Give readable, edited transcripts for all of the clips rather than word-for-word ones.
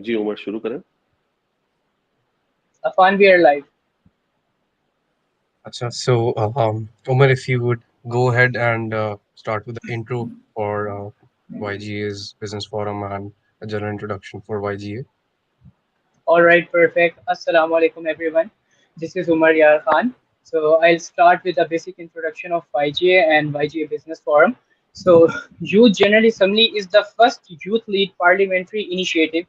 जी उमर शुरू करें. Afan, we are live. Umar, if you would go ahead and start with the intro for YGA's Business Forum and a general introduction for YGA. All right, perfect. Assalamu alaikum, everyone. This is Umar Yar Khan. So I'll start with a basic introduction of YGA and YGA Business Forum. So Youth General Assembly is the first youth-led parliamentary initiative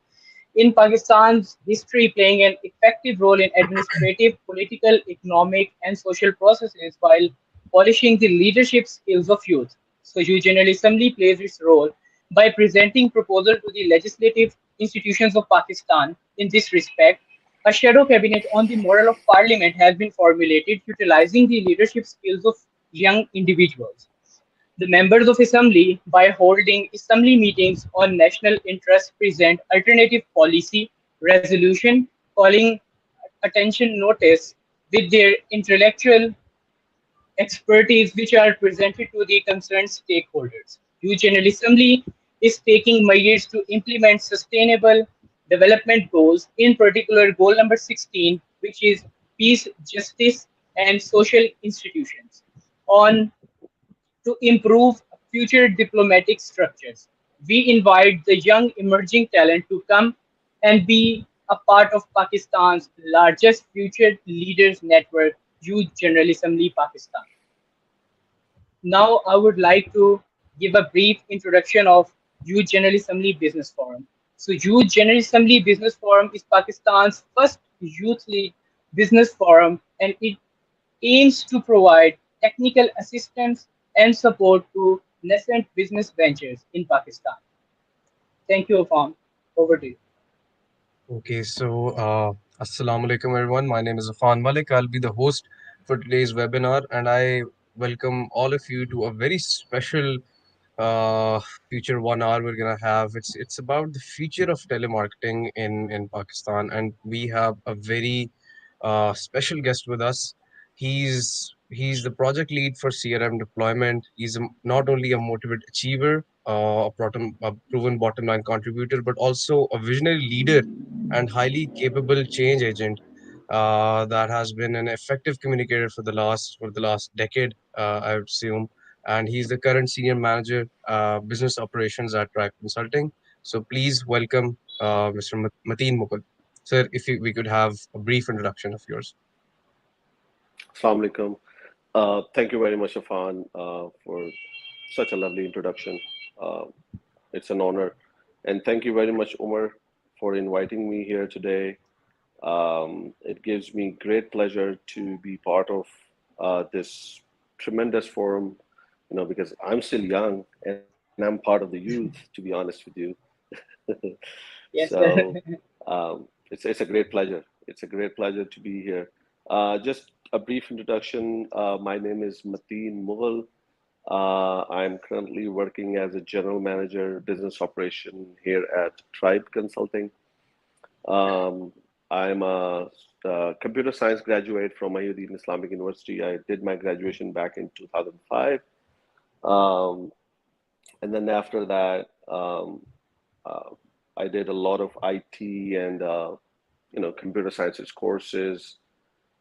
in Pakistan's history, playing an effective role in administrative, political, economic, and social processes while polishing the leadership skills of youth. So, Youth General Assembly plays its role by presenting proposals to the legislative institutions of Pakistan. In this respect, a shadow cabinet on the model of parliament has been formulated, utilizing the leadership skills of young individuals. The members of Assembly, by holding Assembly meetings on national interest, present alternative policy resolution, calling attention notice with their intellectual expertise which are presented to the concerned stakeholders. Youth General Assembly is taking measures to implement sustainable development goals, in particular goal number 16, which is peace, justice, and social institutions. On to improve future diplomatic structures. We invite the young emerging talent to come and be a part of Pakistan's largest future leaders network, Youth General Assembly Pakistan. Now, I would like to give a brief introduction of Youth General Assembly Business Forum. So, Youth General Assembly Business Forum is Pakistan's first youth-led business forum, and it aims to provide technical assistance and support to nascent business ventures in Pakistan. Thank you, Afam. Over to you. Assalamu alaikum, everyone. My name is Afan Malik. I'll be the host for today's webinar, and I welcome all of you to a very special uh, future 1 hour we're gonna have. It's about the future of telemarketing in Pakistan, and we have a very special guest with us. He's the project lead for CRM deployment. Not only a motivated achiever, a proven bottom line contributor, but also a visionary leader and highly capable change agent that has been an effective communicator for the last decade, I would assume. And he's the current senior manager, business operations at Tribe Consulting. So please welcome Mr. Mateen Mughal. Sir, if we could have a brief introduction of yours. Assalamu alaikum. Thank you very much, Afan, for such a lovely introduction. Uh, it's an honor. And thank you very much, Umar, for inviting me here today. It gives me great pleasure to be part of this tremendous forum, because I'm still young and I'm part of the youth, to be honest with you. Yes, So it's a great pleasure. It's a great pleasure to be here. Just a brief introduction. My name is Mateen Mughal. I'm currently working as a general manager, business operation here at Tribe Consulting. Um, I'm a computer science graduate from Ayuddin Islamic University. I did my graduation back in 2005. Um, and then after that, uh, I did a lot of IT and computer sciences courses,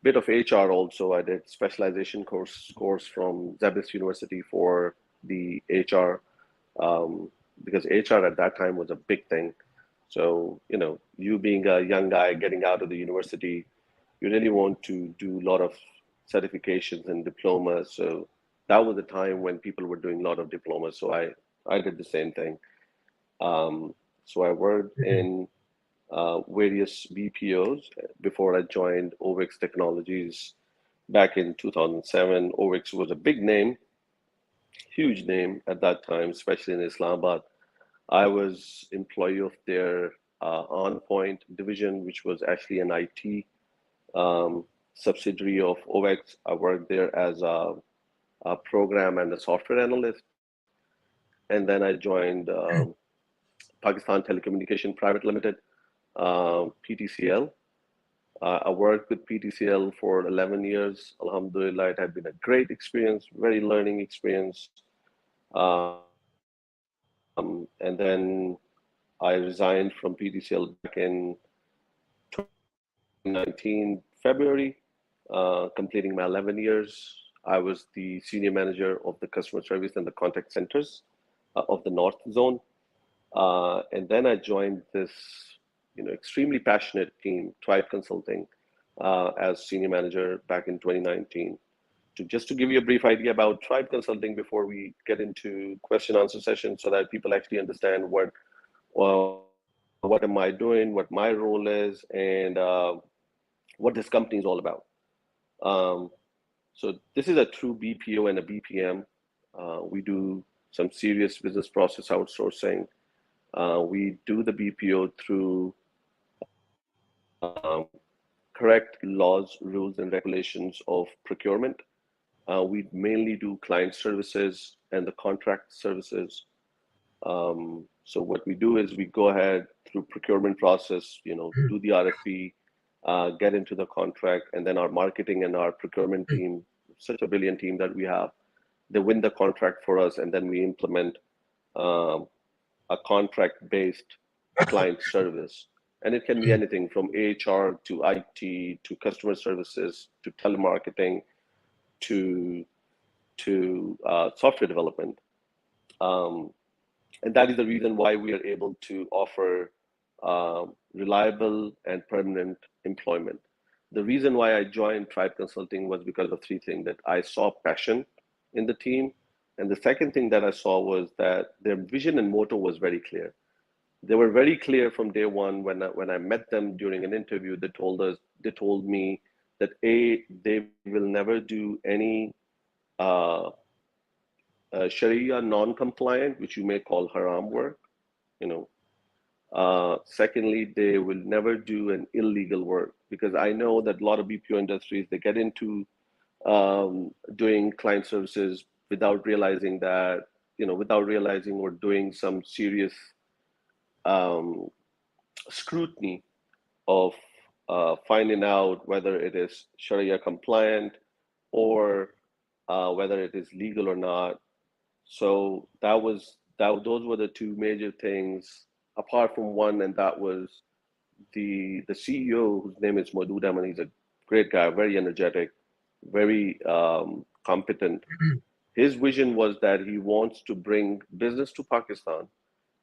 bit of HR also. I did specialization course from Zebis University for the HR, because HR at that time was a big thing. So, you being a young guy getting out of the university, you really want to do a lot of certifications and diplomas. So that was the time when people were doing a lot of diplomas. So I did the same thing. So I worked Mhm. in various BPOs before I joined OVX Technologies back in 2007. OVX was a big name, huge name at that time, especially in Islamabad. I was employee of their On Point division, which was actually an IT um, subsidiary of OVX. I worked there as a program and a software analyst, and then I joined Pakistan Telecommunication Private Limited, PTCL. I worked with PTCL for 11 years. Alhamdulillah, it had been a great experience, very learning experience. And then I resigned from PTCL back in 2019 February, completing my 11 years. I was the senior manager of the customer service and the contact centers of the North Zone. And then I joined this, extremely passionate team, Tribe Consulting, as senior manager back in 2019. Just to give you a brief idea about Tribe Consulting before we get into question answer session, so that people actually understand what am I doing, what my role is, and what this company is all about. Um, so this is a true BPO and a BPM. We do some serious business process outsourcing. We do the BPO through correct laws, rules, and regulations of procurement. We mainly do client services and the contract services. So what we do is we go ahead through procurement process, do the RFP, get into the contract, and then our marketing and our procurement team, such a brilliant team that we have, they win the contract for us, and then we implement um, a contract-based client service. And it can be anything from HR to IT to customer services to telemarketing to software development. Um, and that is the reason why we are able to offer reliable and permanent employment. The reason why I joined Tribe Consulting was because of three things: that I saw passion in the team, and the second thing that I saw was that their vision and motto was very clear. They were very clear from day one. When I met them during an interview, they told me that they will never do any uh, Sharia non-compliant, which you may call haram work, you know. Secondly, they will never do an illegal work, because I know that a lot of BPO industries, they get into doing client services without realizing that, without realizing or doing some serious um, scrutiny of finding out whether it is Sharia compliant or whether it is legal or not. So those were the two major things, apart from one, and that was the CEO, whose name is Madhud Aman. He's a great guy, very energetic, very competent. His vision was that he wants to bring business to Pakistan,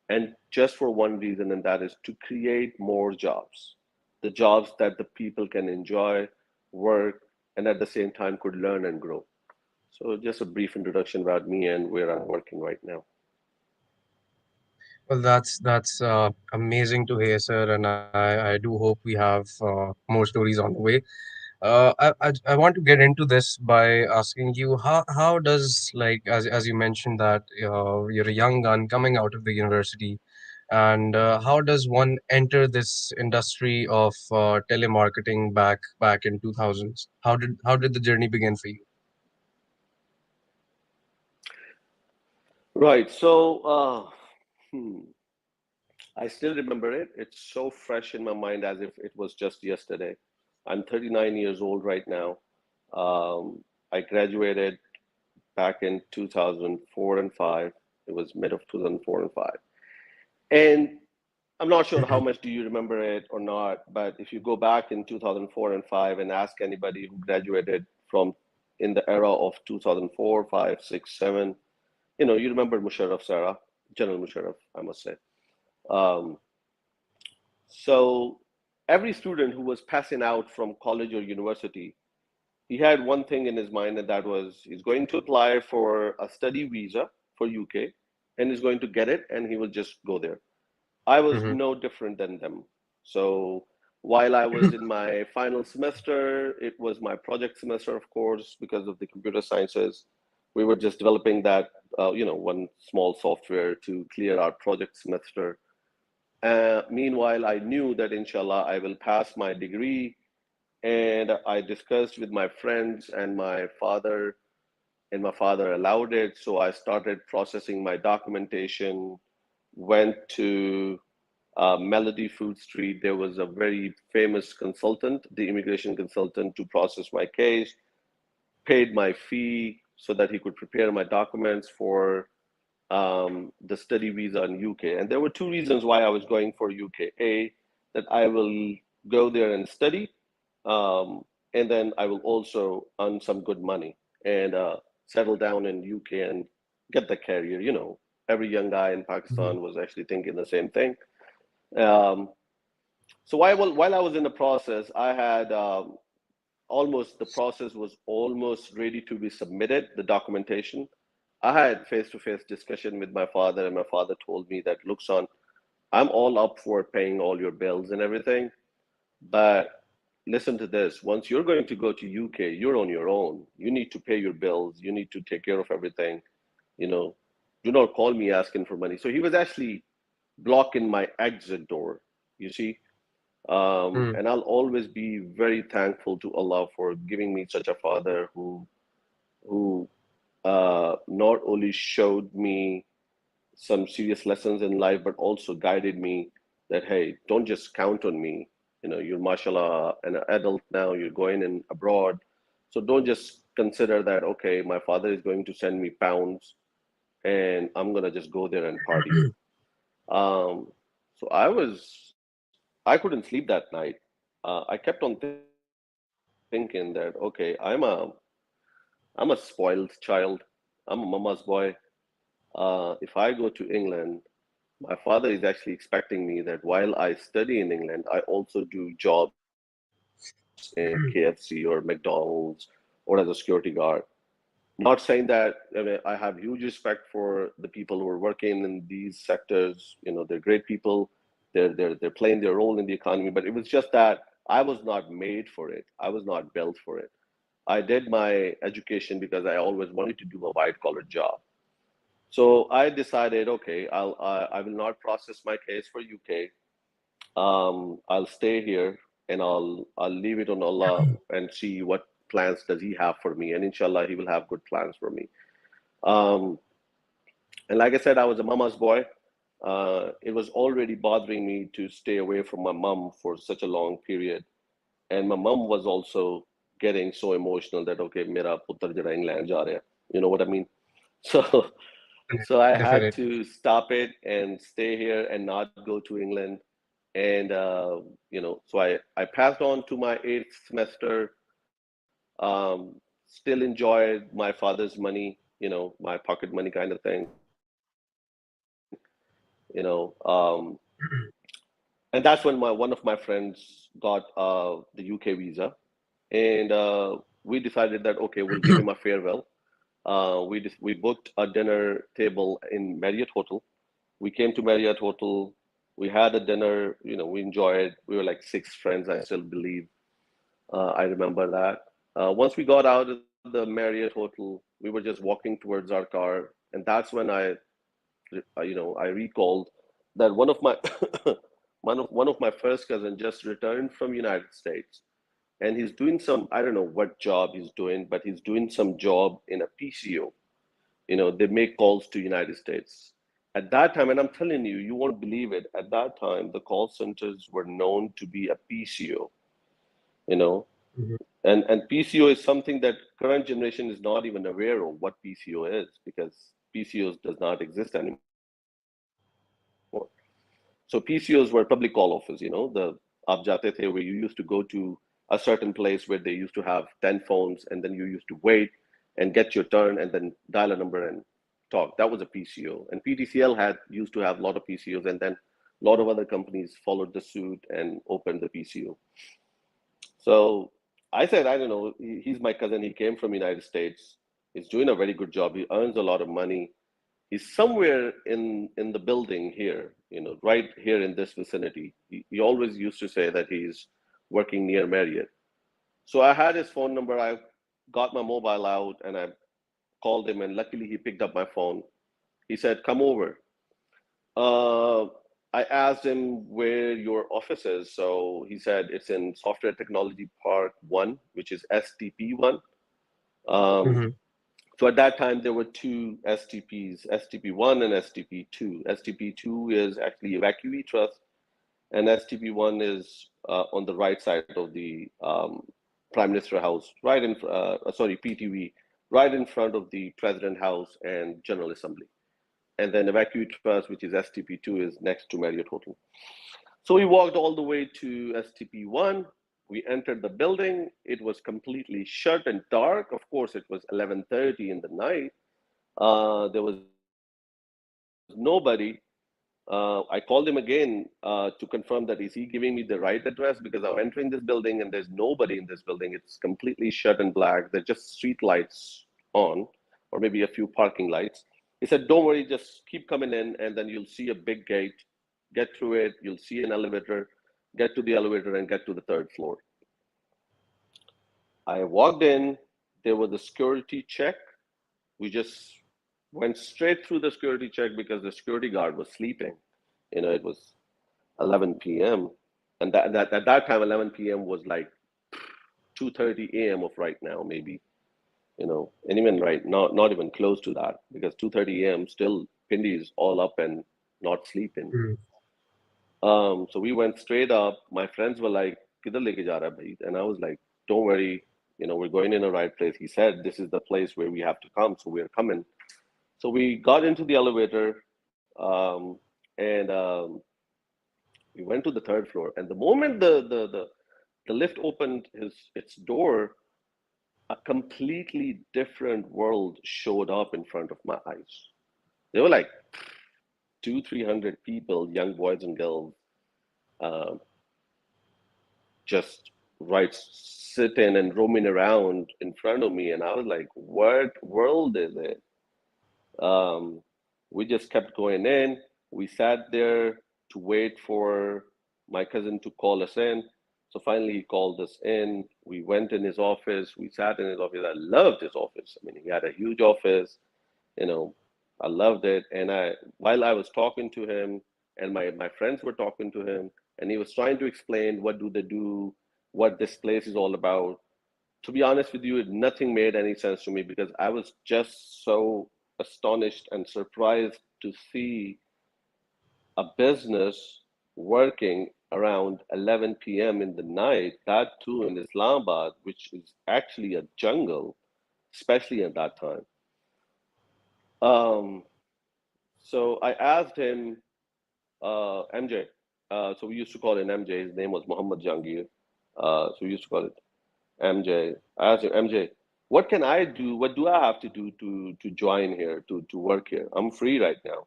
and just for one reason, and that is to create more jobs, the jobs that the people can enjoy, work, and at the same time could learn and grow. So just a brief introduction about me and where I'm working right now. Well, that's amazing to hear, sir, and I do hope we have more stories on the way. I want to get into this by asking you how does, like, as you mentioned that you're a young gun coming out of the university, and how does one enter this industry of telemarketing back in 2000s? How did the journey begin for you? Right. So, hmm, I still remember it. It's so fresh in my mind as if it was just yesterday. I'm 39 years old right now. I graduated back in 2004 and 5. It was mid of 2004 and 5. And I'm not sure how much do you remember it or not, but if you go back in 2004 and 5 and ask anybody who graduated from in the era of 2004, 5, 6, 7, you remember Musharraf, Sarah, General Musharraf, I must say. Um, so every student who was passing out from college or university, he had one thing in his mind, and that was he's going to apply for a study visa for UK, and he's going to get it, and he will just go there. I was Hmm. no different than them. So while I was in my final semester, it was my project semester, of course, because of the computer sciences. We were just developing that, one small software to clear our project semester. Meanwhile, I knew that inshallah I will pass my degree, and I discussed with my friends and my father allowed it. So I started processing my documentation, went to Melody Food Street. There was a very famous consultant, the immigration consultant, to process my case, paid my fee so that he could prepare my documents for the study visa in UK. And there were two reasons why I was going for UK. A, that I will go there and study, and then I will also earn some good money and settle down in UK and get the career. You know, every young guy in Mhm. Pakistan was actually thinking the same thing. Um, so while I was in the process, I had almost the process was almost ready to be submitted, the documentation. I had face-to-face discussion with my father, and my father told me that, look, son, I'm all up for paying all your bills and everything, but listen to this. Once you're going to go to UK, you're on your own. You need to pay your bills. You need to take care of everything. You know, do not call me asking for money. So he was actually blocking my exit door, you see. Mm. And I'll always be very thankful to Allah for giving me such a father who not only showed me some serious lessons in life, but also guided me that, hey, don't just count on me. You know, you're mashallah an adult now, you're going in abroad. So don't just consider that, okay, my father is going to send me pounds and I'm gonna just go there and party. Um, so I couldn't sleep that night. I kept on thinking that, okay, I'm a spoiled child. I'm a mama's boy. If I go to England, my father is actually expecting me that while I study in England, I also do jobs in KFC or McDonald's or as a security guard. Not saying that, I mean, I have huge respect for the people who are working in these sectors. You know, they're great people. They're playing their role in the economy. But it was just that I was not made for it. I was not built for it. I did my education because I always wanted to do a white collar job. So I decided, okay, I will not process my case for UK. I'll stay here and I'll leave it on Allah and see what plans does He have for me. And inshallah, He will have good plans for me. Um, and like I said, I was a mama's boy. It was already bothering me to stay away from my mom for such a long period. And my mom was also getting so emotional that, okay, mera putter jada England ja raha hai. You know what I mean? So, so I had Definitely. to stop it and stay here and not go to England. And so I passed on to my eighth semester. Still enjoyed my father's money, my pocket money kind of thing. And that's when my one of my friends got the UK visa, and we decided that, okay, we'll give him a farewell. We booked a dinner table in Marriott Hotel. We came to Marriott Hotel. We had a dinner. We enjoyed. We were like six friends. I still believe. I remember that. Once we got out of the Marriott Hotel, we were just walking towards our car, and that's when I recalled that one of my one of my first cousins just returned from United States, and he's doing some, I don't know what job he's doing, but he's doing some job in a PCO. They make calls to United States. At that time, and I'm telling you, you won't believe it. At that time, the call centers were known to be a PCO. You know, Mhm. and PCO is something that current generation is not even aware of what PCO is, because PCOs does not exist anymore. So PCOs were public call offers, the aap jate the, where you used to go to a certain place where they used to have 10 phones, and then you used to wait and get your turn and then dial a number and talk. That was a PCO. And PTCL used to have a lot of PCOs, and then a lot of other companies followed the suit and opened the PCO. So I said, I don't know, he's my cousin. He came from United States. He's doing a very good job. He earns a lot of money. He's somewhere in the building here, right here in this vicinity. He always used to say that he's working near Marriott. So I had his phone number. I got my mobile out and I called him, and luckily he picked up my phone. He said, "Come over." Uh, I asked him where your office is. So he said it's in Software Technology Park 1, which is STP 1. Um, Mhm. so at that time, there were two STPs, STP 1 and STP 2. STP 2 is actually Evacuee Trust, and STP 1 is on the right side of the Prime Minister House, right sorry, PTV, right in front of the President House and General Assembly. and then Evacuate Trust, which is STP2, is next to Marriott Hotel. So we walked all the way to STP1. We entered the building. It was completely shut and dark. Of course, it was 11:30 in the night. There was nobody. I called him again to confirm that is he giving me the right address, because I'm entering this building and there's nobody in this building. It's completely shut and black. There's just street lights on, or maybe a few parking lights. He said, "Don't worry, just keep coming in, and then you'll see a big gate. Get through it. You'll see an elevator. Get to the elevator and get to the third floor." I walked in. There was a security check. We just went straight through the security check because the security guard was sleeping. It was 11 p.m. And that at that time, 11 p.m. was like 2:30 a.m. of right now, maybe. And even right, not even close to that, because 2:30 a.m. still Pindi is all up and not sleeping. Mm. So we went straight up. My friends were like, "Kidhar leke ja raha hai bhai?" And I was like, "Don't worry, we're going in the right place." He said, "This is the place where we have to come, so we're coming." So we got into the elevator, and we went to the third floor. And the moment the lift opened its door, a completely different world showed up in front of my eyes. There were like 300 people, young boys and girls, uh, just right sitting and roaming around in front of me, and I was like, "What world is it?" Um, we just kept going in. We sat there to wait for my cousin to call us in. So finally, he called us in. We went in his office. We sat in his office. I loved his office. I mean, he had a huge office. You know, I loved it. And while I was talking to him, and my friends were talking to him, and he was trying to explain what do they do, what this place is all about. To be honest with you, nothing made any sense to me, because I was just so astonished and surprised to see a business working around 11 p.m. in the night, that too in Islamabad, which is actually a jungle, especially at that time. Um, so I asked him, MJ. So we used to call him MJ. His name was Muhammad Jangir. So we used to call it MJ. I asked him, MJ, what can I do? What do I have to do to join here, to work here? I'm free right now,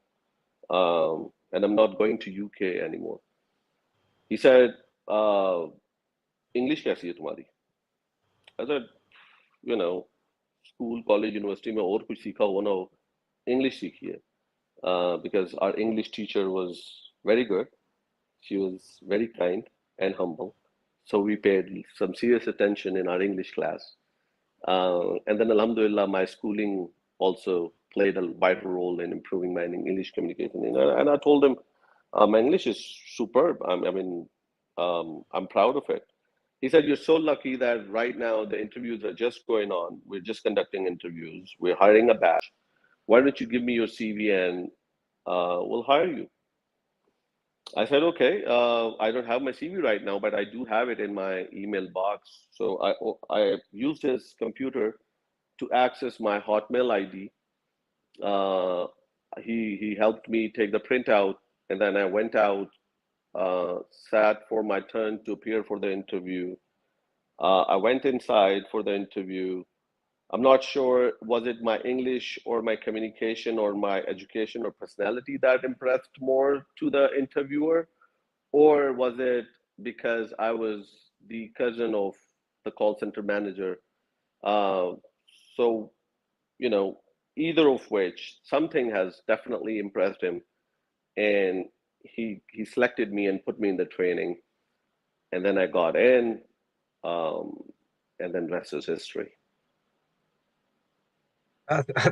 and I'm not going to UK anymore. He said, English कैसी है तुम्हारी? I said, you know, school, college, university में और कुछ सीखा हो ना हो, English सीखिए. Because our English teacher was very good. She was very kind and humble. So we paid some serious attention in our English class. And then, Alhamdulillah, my schooling also played a vital role in improving my English communication. And I told him, my English is superb. I'm proud of it. He said, "You're so lucky that right now the interviews are just going on. We're just conducting interviews. We're hiring a batch. Why don't you give me your CV and we'll hire you?" I said, "Okay, I don't have my CV right now, but I do have it in my email box." So I used his computer to access my Hotmail ID. Uh, he helped me take the printout, and then I went out, sat for my turn to appear for the interview. I went inside for the interview. I'm not sure, was it my English or my communication or my education or personality that impressed more to the interviewer, or was it because I was the cousin of the call center manager? Uh, so, you know, either of which, something has definitely impressed him, and he selected me and put me in the training, and then I got in, um, and then rest is history.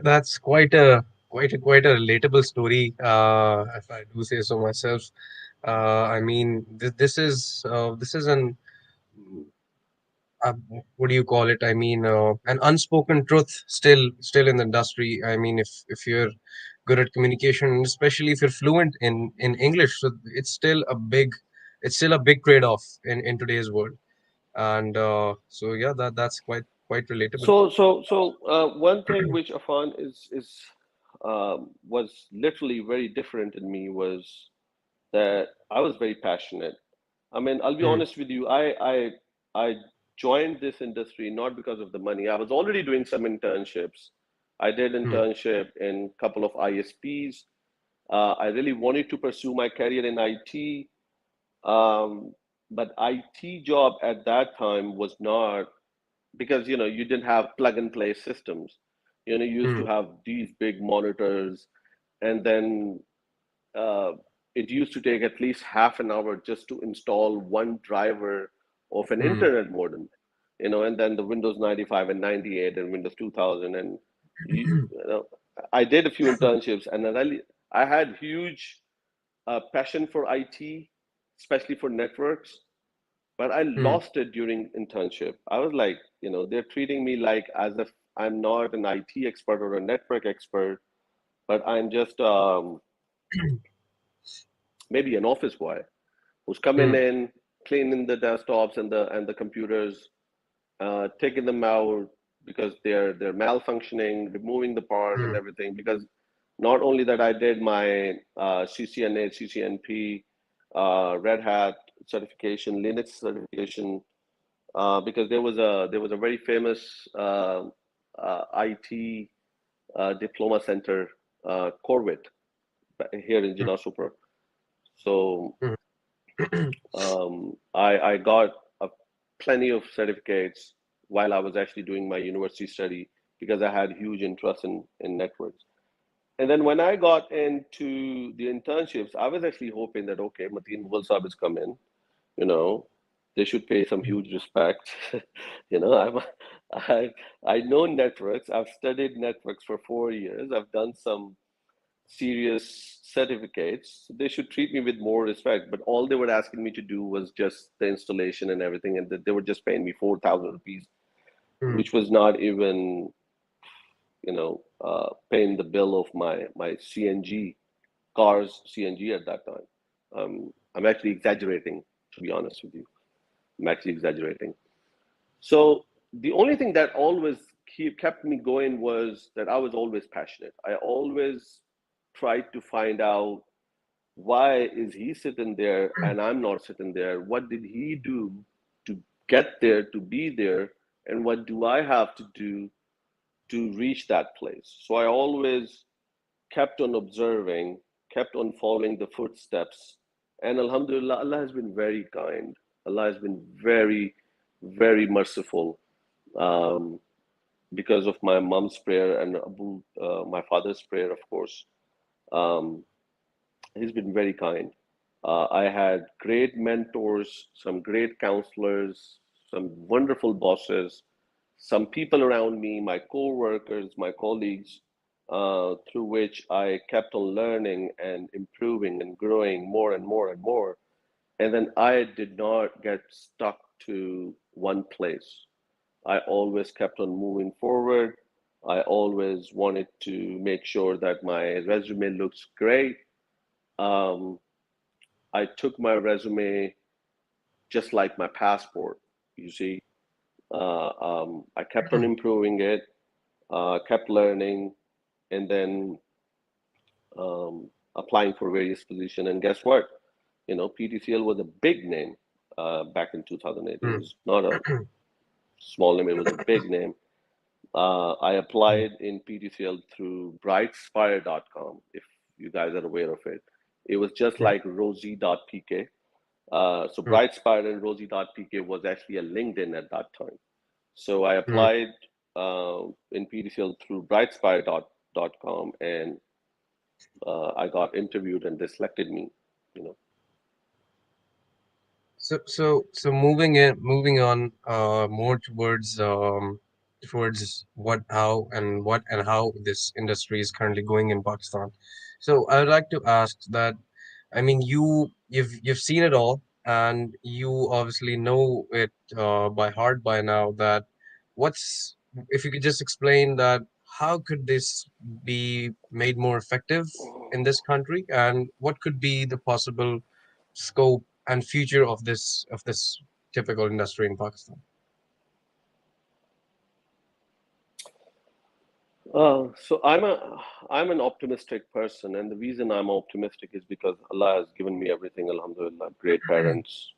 That's quite a relatable story, if I do say so myself. I mean, this is uh, what do you call it? I mean, an unspoken truth still in the industry. I mean, if you're good at communication, and especially if you're fluent in English, so it's still a big trade-off in today's world. And so yeah, that's quite relatable. So one thing which Afan is was literally very different in me was that I was very passionate. I mean, I'll be Mm, honest with you. I joined this industry not because of the money. I was already doing some internships. I did mm, internship in a couple of ISPs. I really wanted to pursue my career in IT, um, but IT job at that time was not because you didn't have plug and play systems. You used to mm, have these big monitors, and then uh, it used to take at least half an hour just to install one driver of an mm, internet modem, and then the Windows 95 and 98 and Windows 2000. And you know, I did a few internships, and I had huge passion for IT, especially for networks. But I mm, lost it during internship. I was like, they're treating me like as if I'm not an IT expert or a network expert, but I'm just maybe an office boy who's coming mm, in, cleaning the desktops and the computers, taking them out because they're malfunctioning, removing the part and mm, everything. Because not only that, I did my CCNA, CCNP, Red Hat certification, Linux certification, because there was a very famous IT diploma center, Corvette, here in mm, Jinnah Super. So mm, I got plenty of certificates while I was actually doing my university study because I had huge interest in networks. And then when I got into the internships, I was actually hoping that, okay, Mateen Mughal Saab is coming, you know, they should pay some huge respect. I I know networks. I've studied networks for 4 years. I've done some serious certificates. They should treat me with more respect. But all they were asking me to do was just the installation and everything, and they were just paying me 4,000 rupees, mm. which was not even, paying the bill of my CNG cars CNG at that time. I'm actually exaggerating, to be honest with you. I'm actually exaggerating. So the only thing that always kept me going was that I was always passionate. I always tried to find out why is he sitting there and I'm not sitting there? What did he do to get there, to be there? And what do I have to do to reach that place? So I always kept on observing, kept on following the footsteps. And Alhamdulillah, Allah has been very kind. Allah has been very, very merciful, um, because of my mom's prayer and my father's prayer, of course. Um, he's been very kind. I had great mentors, some great counselors, some wonderful bosses, some people around me, my co-workers, my colleagues, through which I kept on learning and improving and growing more and more and more. And then I did not get stuck to one place. I always kept on moving forward. I always wanted to make sure that my resume looks great. Um, I took my resume just like my passport, you see. I kept on improving it, kept learning, and then applying for various positions. And guess what? PTCL was a big name back in 2008. It Mm, was not a small name, it was a big name. I mm, applied in PTCL through brightspire.com, if you guys are aware of it. It was just mm, like rosie.pk. So mm, Brightspire and rosie.pk was actually a LinkedIn at that time. So I mm. applied in PTCL through brightspire.com, and I got interviewed and they selected me. You know. So moving on, more towards what and how this industry is currently going in Pakistan. So I would like to ask that, I mean, you've seen it all, and you obviously know it by heart by now. That what's if you could just explain that, how could this be made more effective in this country, and what could be the possible scope and future of this typical industry in Pakistan? So I'm an optimistic person, and the reason I'm optimistic is because Allah has given me everything. Alhamdulillah, great parents,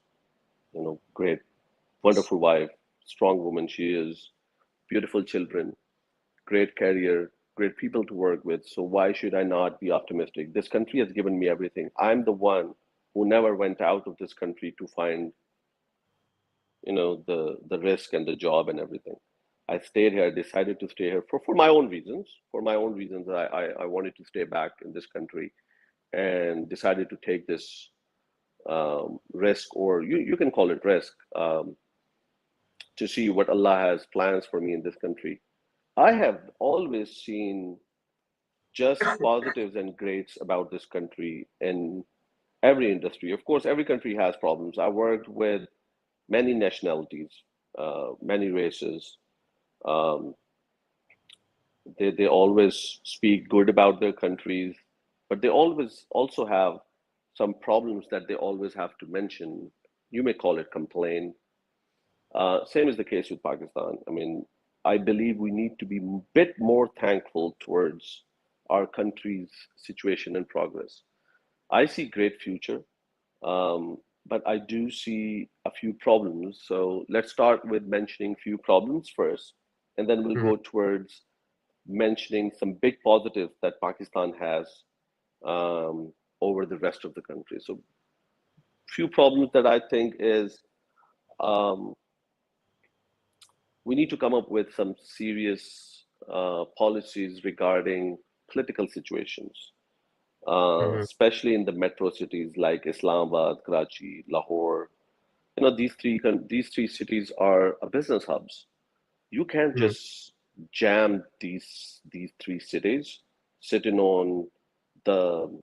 great, wonderful wife, strong woman she is, beautiful children, great career, great people to work with. So why should I not be optimistic? This country has given me everything. I'm the one who never went out of this country to find, the risk and the job and everything. I stayed here, decided to stay here for my own reasons. For my own reasons, I wanted to stay back in this country and decided to take this risk, or you can call it risk, to see what Allah has plans for me in this country. I have always seen just positives and greats about this country in every industry. Of course, every country has problems. I worked with many nationalities, many races. Um, they always speak good about their countries, but they always also have some problems that they always have to mention. You may call it complaint. Same is the case with Pakistan. I mean, I believe we need to be a bit more thankful towards our country's situation and progress. I see great future, but I do see a few problems. So let's start with mentioning few problems first, and then we'll Mhm. go towards mentioning some big positives that Pakistan has over the rest of the country. So few problems that I think is, um, we need to come up with some serious policies regarding political situations, Mhm. especially in the metro cities like Islamabad, Karachi, Lahore. These three cities are business hubs. You can't Mhm. just jam these three cities sitting on the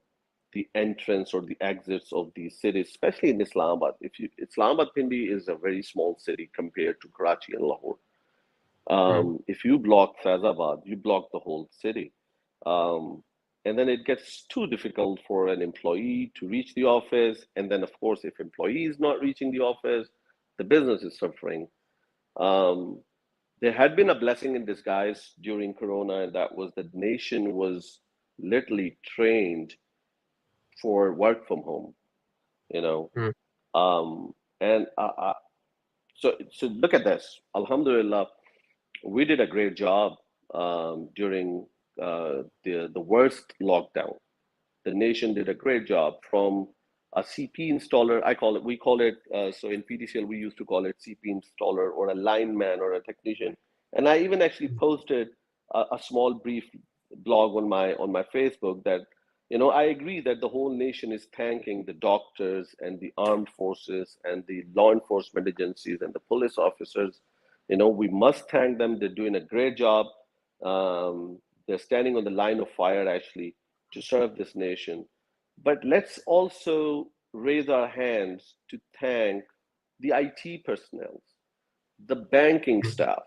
the entrance or the exits of these cities, especially in Islamabad. If you Islamabad Pindi is a very small city compared to Karachi and Lahore. Mhm. If you block Faizabad, you block the whole city. And then it gets too difficult for an employee to reach the office. And then, of course, if employee is not reaching the office, the business is suffering. Um, there had been a blessing in disguise during Corona, and that was the nation was literally trained for work from home, you know. Mhm. And so look at this. Alhamdulillah, we did a great job during the worst lockdown. The nation did a great job from a CP installer. We call it, so in PTCL, we used to call it CP installer or a lineman or a technician. And I even actually posted a small brief blog on my Facebook that, I agree that the whole nation is thanking the doctors and the armed forces and the law enforcement agencies and the police officers. We must thank them. They're doing a great job. They're standing on the line of fire actually to serve this nation. But let's also raise our hands to thank the IT personnel, the banking staff,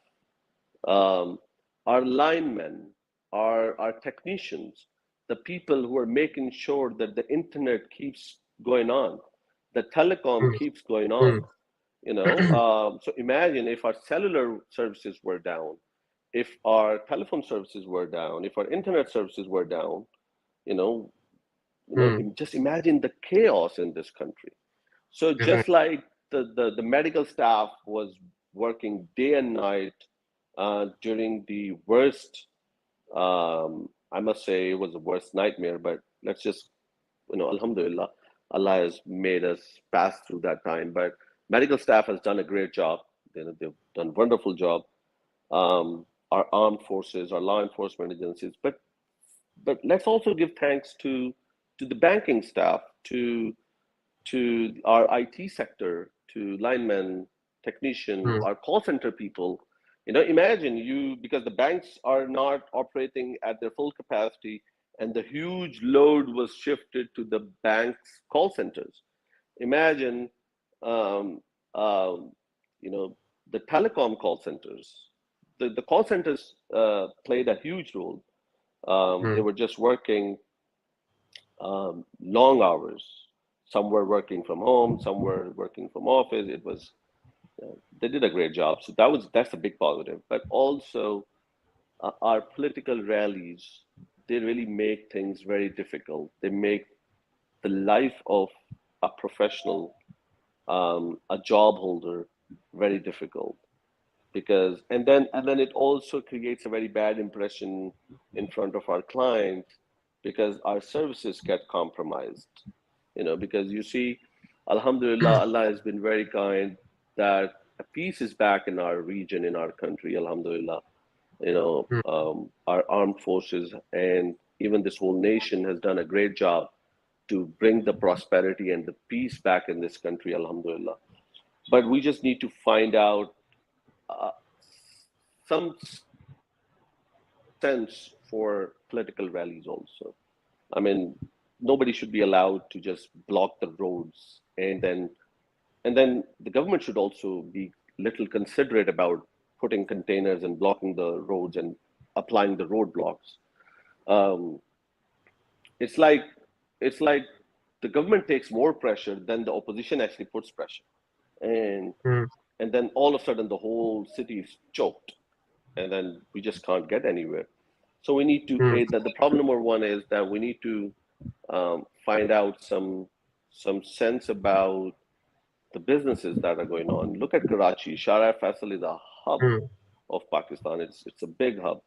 um, our linemen, our technicians, the people who are making sure that the internet keeps going on, the telecom Mhm. keeps going on. Mhm. So imagine if our cellular services were down, if our telephone services were down, if our internet services were down, you know, Mhm. just imagine the chaos in this country. So just Definitely. like the medical staff was working day and night during the worst, I must say it was the worst nightmare, but let's just, Alhamdulillah, Allah has made us pass through that time. But medical staff has done a great job. They've done a wonderful job. Our armed forces, our law enforcement agencies, but let's also give thanks to the banking staff, to our IT sector, to linemen, technician, Mhm. our call center people. Imagine you, because the banks are not operating at their full capacity, and the huge load was shifted to the bank's call centers. Imagine, um, um, you know, the telecom call centers. The call centers played a huge role. They Mhm. were just working long hours. Some were working from home, some were working from office. It was They did a great job. So that's a big positive. But also, our political rallies, they really make things very difficult. They make the life of a professional, a job holder, very difficult, because and then it also creates a very bad impression in front of our clients, because our services get compromised. Because you see, Alhamdulillah, Allah has been very kind that a peace is back in our region, in our country, Alhamdulillah. Our armed forces and even this whole nation has done a great job to bring the prosperity and the peace back in this country, Alhamdulillah. But we just need to find out uh, some sense for political rallies also. I mean, nobody should be allowed to just block the roads, and then the government should also be little considerate about putting containers and blocking the roads and applying the roadblocks. Um, it's like it's like the government takes more pressure than the opposition actually puts pressure, and mm, and then all of a sudden the whole city is choked, and then we just can't get anywhere. So we need to mm, that the problem number one is that we need to find out some sense about the businesses that are going on. Look at Karachi. Shara Faisal is a hub mm, of Pakistan. It's a big hub.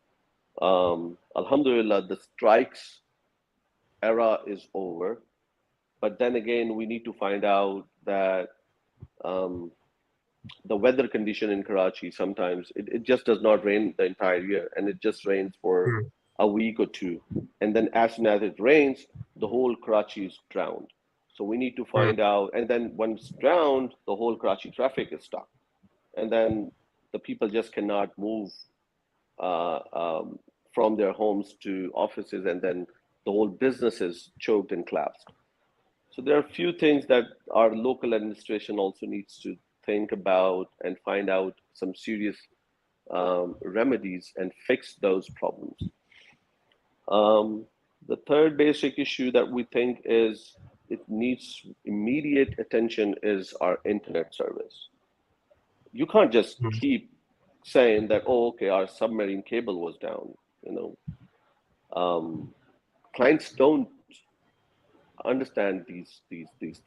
Alhamdulillah, the strikes era is over. But then again, we need to find out that um, the weather condition in Karachi sometimes it just does not rain the entire year, and it just rains for mm, a week or two. And then as soon as it rains, the whole Karachi is drowned. So we need to mm, find out, and then once it's drowned, the whole Karachi traffic is stuck. And then the people just cannot move uh, um, from their homes to offices, and then the whole business is choked and collapsed. So there are a few things that our local administration also needs to think about and find out some serious remedies and fix those problems. Um, the third basic issue that we think is it needs immediate attention is our internet service. You can't just mm, keep saying that, oh, okay, our submarine cable was down. You know, clients don't understand these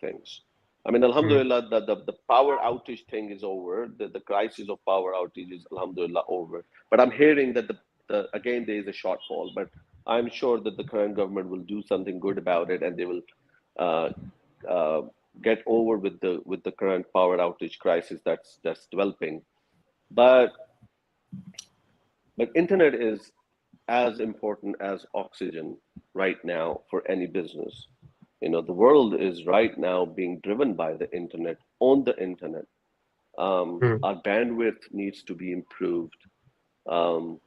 things. I mean, mm, Alhamdulillah, the power outage thing is over. The crisis of power outage is Alhamdulillah over. But I'm hearing that again there is a shortfall. But I'm sure that the current government will do something good about it, and they will uh, uh, get over with the current power outage crisis that's developing. But internet is as important as oxygen right now for any business. The world is right now being driven by the internet, on the internet. mm, Our bandwidth needs to be improved, um,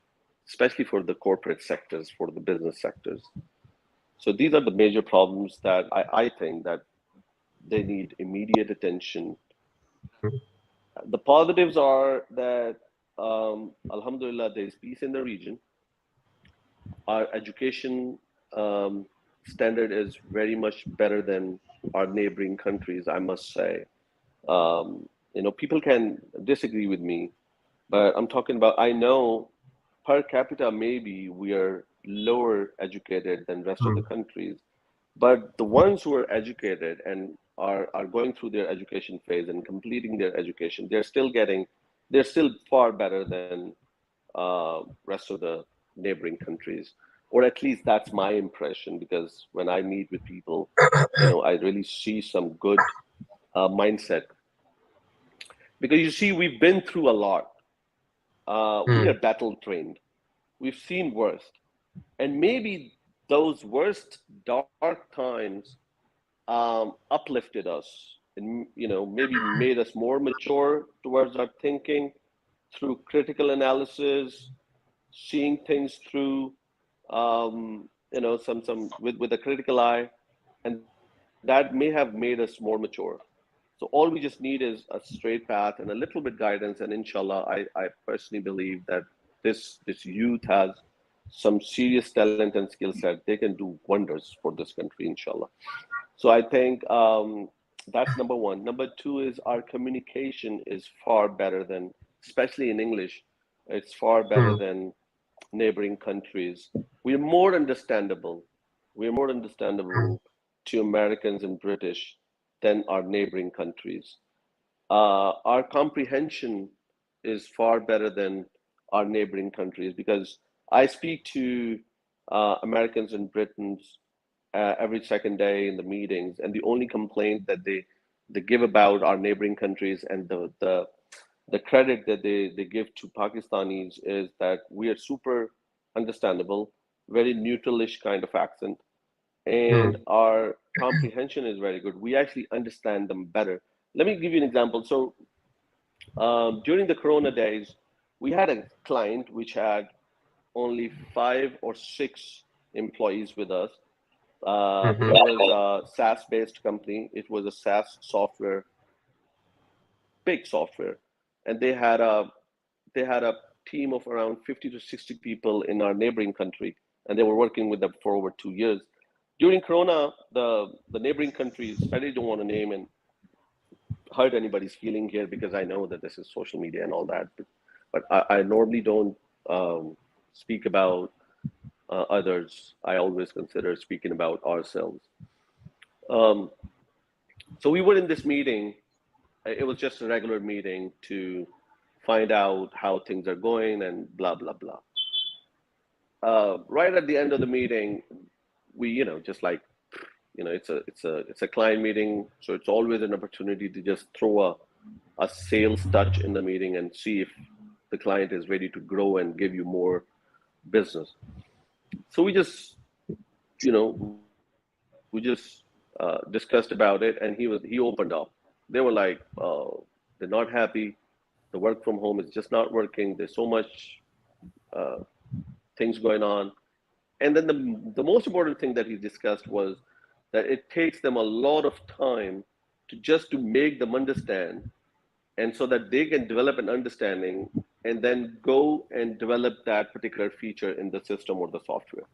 especially for the corporate sectors, for the business sectors. So these are the major problems that I think that they need immediate attention. mm, The positives are that, Alhamdulillah, there is peace in the region. Our education standard is very much better than our neighboring countries, I must say. People can disagree with me, but I'm talking about, I know per capita, maybe we are lower educated than rest of the mm, countries, but the ones who are educated and are going through their education phase and completing their education, they're still far better than rest of the neighboring countries, or at least that's my impression. Because when I meet with people, I really see some good mindset. Because you see, we've been through a lot. We are mm, battle trained. We've seen worst, and maybe those worst dark times uplifted us, and maybe made us more mature towards our thinking through critical analysis, seeing things through some with a critical eye, and that may have made us more mature. So all we just need is a straight path and a little bit guidance, and inshallah, I personally believe that this youth has some serious talent and skill set. They can do wonders for this country, inshallah. So I think that's number one. Number two is our communication is far better than, especially in English, it's far better mm, than neighboring countries, we're more understandable. We're more understandable to Americans and British than our neighboring countries. Our comprehension is far better than our neighboring countries because I speak to Americans and Britons every second day in the meetings, and the only complaint that they give about our neighboring countries and the credit that they give to Pakistanis is that we are super understandable, very neutralish kind of accent, and Hmm. our comprehension is very good. We actually understand them better. Let me give you an example. So during the Corona days, we had a client which had only 5 or 6 employees with us. It Hmm. was a SaaS-based company. It was a SaaS software, big software, and they had a team of around 50 to 60 people in our neighboring country, and they were working with them for over 2 years. During Corona, the neighboring countries, I really don't want to name and hurt anybody's feeling here because I know that this is social media and all that, but I normally don't speak about others. I always consider speaking about ourselves. Um, so we were in this meeting. It was just a regular meeting to find out how things are going and blah blah blah. Right at the end of the meeting, we just like it's a client meeting, so it's always an opportunity to just throw a sales touch in the meeting and see if the client is ready to grow and give you more business. So we just discussed about it, and he opened up. They were like, they're not happy. The work from home is just not working. There's so much uh, things going on. And then the most important thing that he discussed was that it takes them a lot of time to make them understand, and so that they can develop an understanding and then go and develop that particular feature in the system or the software.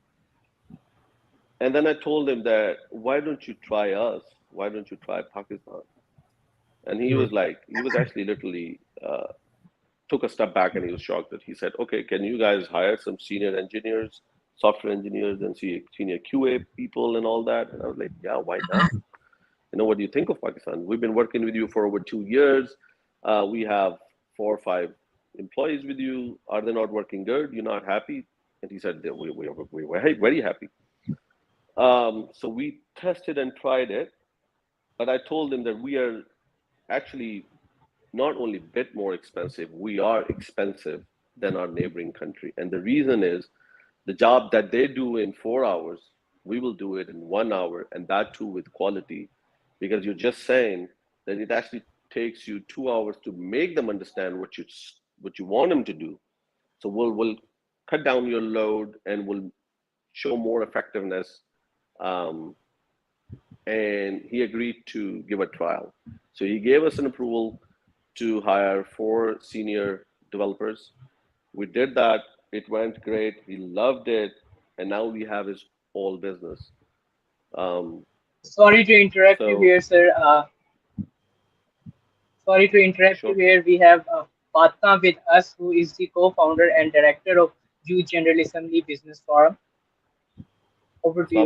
And then I told him that, why don't you try us? Why don't you try Pakistan? And he was actually literally took a step back and he was shocked that he said, okay, can you guys hire some senior engineers, software engineers, and senior QA people and all that? And I was like, yeah, why not? What do you think of Pakistan? We've been working with you for over 2 years. We have 4 or 5 employees with you. Are they not working good? You're not happy? And he said, we were very happy. So we tested and tried it, but I told him that we are actually not only a bit more expensive, we are expensive than our neighboring country. And the reason is the job that they do in 4 hours, we will do it in 1 hour, and that too with quality, because you're just saying that it actually takes you 2 hours to make them understand what you want them to do. So we'll cut down your load and we'll show more effectiveness. Um, and he agreed to give a trial. So he gave us an approval to hire 4 senior developers. We did that. It went great. He loved it, and now we have his whole business. Um, Sorry to interrupt you so here, sir. Sorry to interrupt you sure. here. We have Fatma with us, who is the co-founder and director of Youth General Assembly Business Forum. Over to you,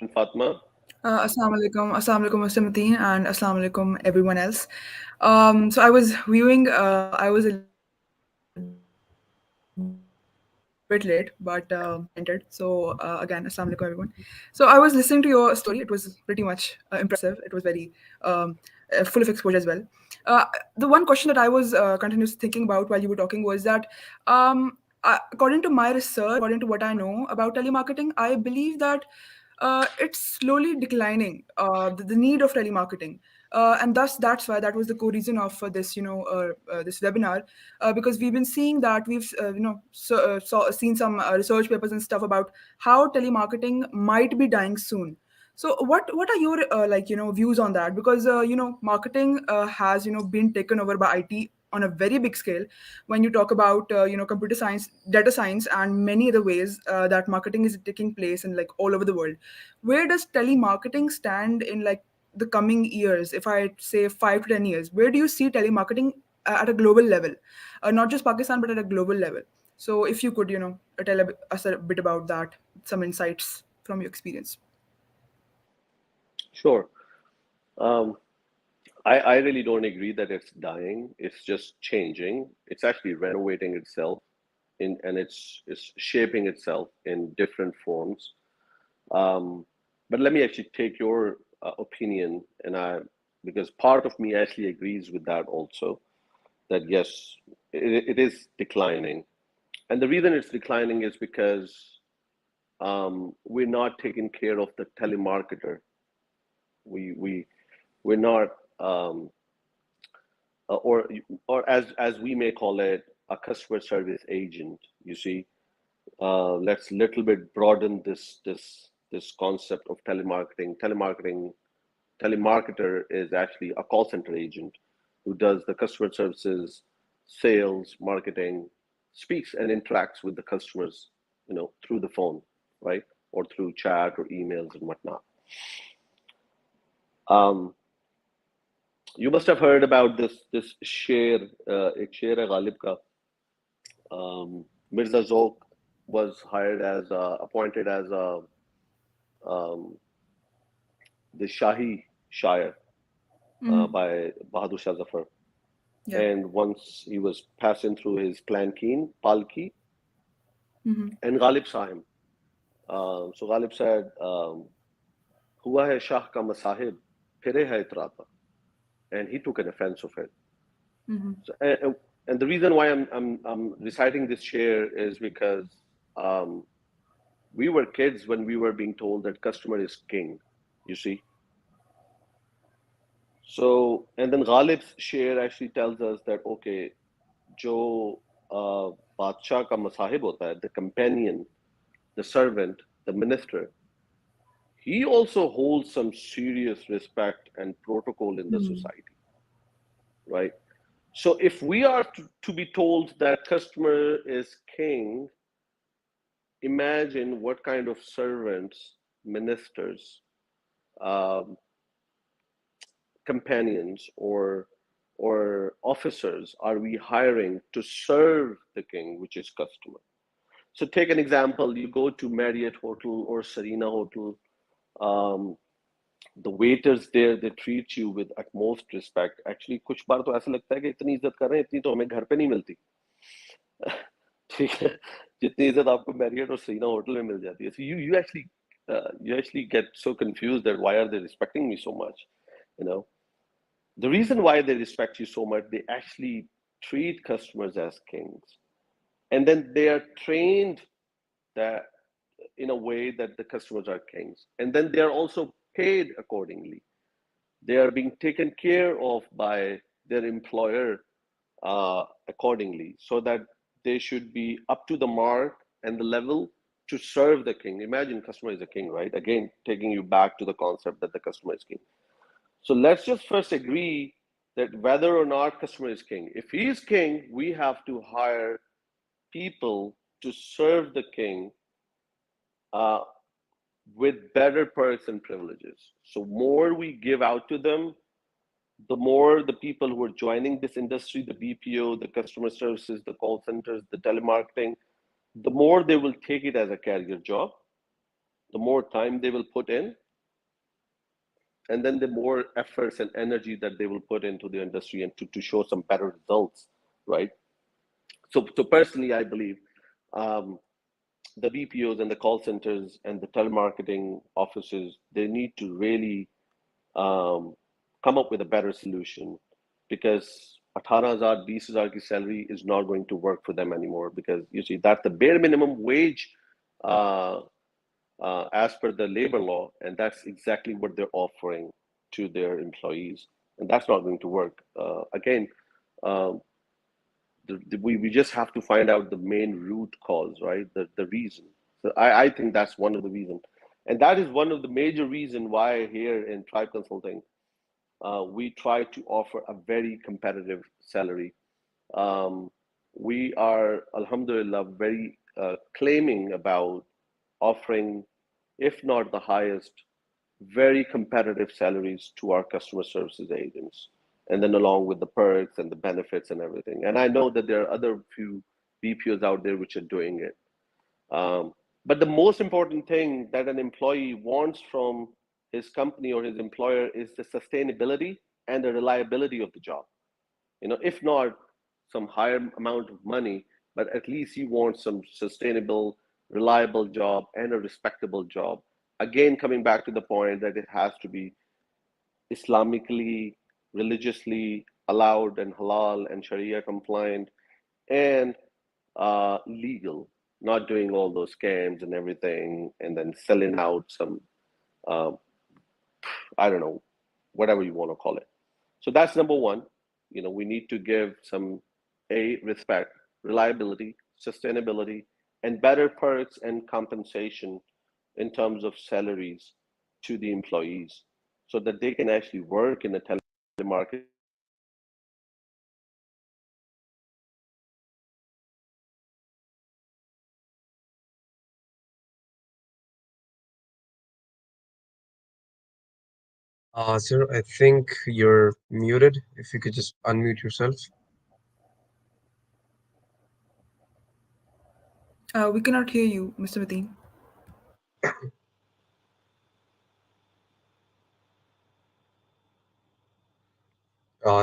Assalamu Fatma. alaikum, Fatma. Assalamu alaikum, Mr. Mateen, and assalamu alaikum, everyone else. So I was a little bit late, but I entered. So again, assalamu alaikum, everyone. So I was listening to your story. It was pretty much impressive. It was very full of exposure as well. The one question that I was continuously thinking about while you were talking was that, according to my research, according to what I know about telemarketing, I believe that it's slowly declining, the need of telemarketing, and thus that's why that was the core reason of this webinar, because we've been seeing that we've seen some research papers and stuff about how telemarketing might be dying soon. So what are your views on that? Because marketing has been taken over by IT on a very big scale. When you talk about computer science, data science, and many other ways that marketing is taking place in like all over the world, where does telemarketing stand in like the coming years? If I say 5 to 10 years, where do you see telemarketing at a global level, not just Pakistan but at a global level? So if you could, tell us a bit about that, some insights from your experience. Sure. Um, I really don't agree that it's dying. It's just changing. It's actually renovating itself and it's shaping itself in different forms. Um, but let me actually take your opinion, because part of me actually agrees with that also, that yes, it is declining. And the reason it's declining is because we're not taking care of the telemarketer. We we're not or as we may call it, a customer service agent. You see, let's little bit broaden this concept of telemarketing. Telemarketer is actually a call center agent who does the customer services, sales, marketing, speaks and interacts with the customers, through the phone, right, or through chat or emails and whatnot. Um, you must have heard about this शेर एक शेर है गालिब का. Mirza Zoq was hired as appointed as um, the Shahi Shire by Bahadur Shah Zafar. Yeah. And once he was passing through his palanquin, palki, and Ghalib saw him. So Ghalib said, "Hua hai Shah ka masahib, phire hai itrata," and he took an offense of it. So, and the reason why I'm reciting this share is because we were kids when we were being told that customer is king. You see. So, and then Ghalib's share actually tells us that okay, जो बादशाह का मसाहिब होता है, the companion, the servant, the minister, he also holds some serious respect and protocol in the society, right? So if we are to be told that customer is king, imagine what kind of servants, ministers, um, companions, or officers are we hiring to serve the king, which is customer. So take an example, you go to Marriott Hotel or Serena Hotel, the waiters there, they treat you with utmost respect. Actually कुछ बार तो ऐसा लगता है कि इतनी इज्जत कर रहे हैं, इतनी तो हमें घर पे नहीं मिलती. ठीक है, जितनी इज्जत आपको मैरियट और सीना होटल में मिल जाती है. So you actually get so confused that why are they respecting me so much, you know. The reason why they respect you so much, they actually treat customers as kings, and then they are trained that in a way that the customers are kings, and then they are also paid accordingly. They are being taken care of by their employer accordingly, so that they should be up to the mark and the level to serve the king. Imagine customer is a king, right? Again, taking you back to the concept that the customer is king. So let's just first agree that whether or not customer is king, if he is king, we have to hire people to serve the king uh, with better perks and privileges. So more we give out to them, the more the people who are joining this industry, the BPO, the customer services, the call centers, the telemarketing, the more they will take it as a career job, the more time they will put in, and then the more efforts and energy that they will put into the industry and to show some better results, right? So personally, I believe the BPOs and the call centers and the telemarketing offices, they need to really come up with a better solution, because 18,000, 20,000 ki salary is not going to work for them anymore, because you see that's the bare minimum wage uh, as per the labor law, and that's exactly what they're offering to their employees, and that's not going to work. Again, um, we just have to find out the main root cause, right? The reason. So I think that's one of the reasons, and that is one of the major reason why here in Tribe Consulting we try to offer a very competitive salary. We are, alhamdulillah, very claiming about offering, if not the highest, very competitive salaries to our customer services agents. And then along with the perks and the benefits and everything. And I know that there are other few BPOs out there which are doing it. Um, but the most important thing that an employee wants from his company or his employer is the sustainability and the reliability of the job. If not some higher amount of money, but at least he wants some sustainable, reliable job and a respectable job. Again, coming back to the point that it has to be Islamically, religiously allowed and halal and Sharia compliant and legal, not doing all those scams and everything and then selling out some, uh, I don't know, whatever you want to call it. So that's number one. We need to give some respect, reliability, sustainability, and better perks and compensation in terms of salaries to the employees so that they can actually work in the telemarketing Sir, I think you're muted. If you could just unmute yourself. We cannot hear you, Mr. Mateen.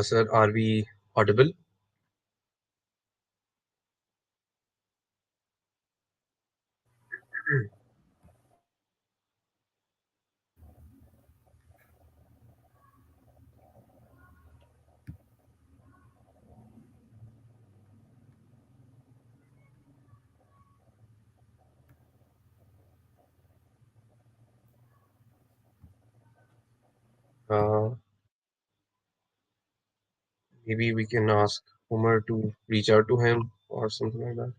Sir, are we audible? Uh, Maybe we can ask Umar to reach out to him or something like that.